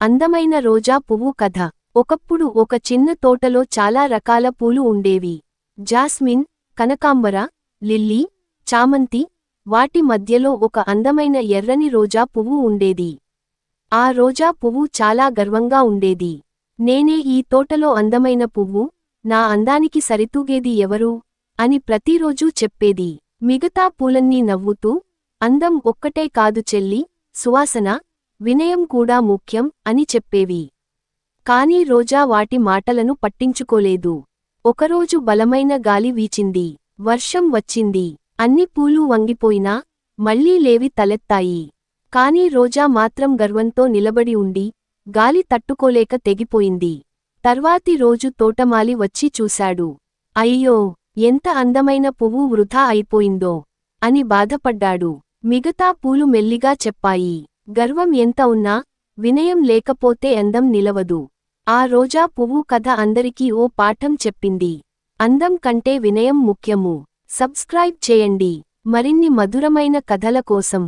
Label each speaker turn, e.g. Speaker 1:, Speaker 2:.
Speaker 1: అందమైన రోజా పువ్వు కథ. ఒకప్పుడు ఒక చిన్న తోటలో చాలా రకాల పూలు ఉండేవి. జాస్మిన్, కనకాంబర, లిల్లీ, చామంతి, వాటి మధ్యలో ఒక అందమైన ఎర్రని రోజా పువ్వు ఉండేది. ఆ రోజా పువ్వు చాలా గర్వంగా ఉండేది. నేనే ఈ తోటలో అందమైన పువ్వు, నా అందానికి సరితూగేది ఎవరు అని ప్రతిరోజూ చెప్పేది. మిగతా పూలన్నీ నవ్వుతూ, అందం ఒక్కటే కాదు చెల్లి, సువాసన, వినయం కూడా ముఖ్యం అని చెప్పేవి. కాని రోజా వాటి మాటలను పట్టించుకోలేదు. ఒకరోజు బలమైన గాలి వీచింది. వర్షం వచ్చింది. అన్ని పూలు వంగిపోయినా మళ్లీ లేవి తలెత్తాయి. కాని రోజా మాత్రం గర్వంతో నిలబడి ఉండి, గాలి తట్టుకోలేక తెగిపోయింది. తర్వాతి రోజు తోటమాలి వచ్చి చూశాడు. అయ్యో, ఎంత అందమైన పువ్వు వృధా అయిపోయిందో అని బాధపడ్డాడు. మిగతా పూలు మెల్లిగా చెప్పాయి, గర్వం ఎంత ఉన్నా, వినయం లేకపోతే అందం నిలవదు. ఆ రోజా పువ్వు కథ అందరికీ ఓ పాఠం చెప్పింది. అందం కంటే వినయం ముఖ్యము. సబ్స్క్రైబ్ చేయండి మరిన్ని మధురమైన కథల కోసం.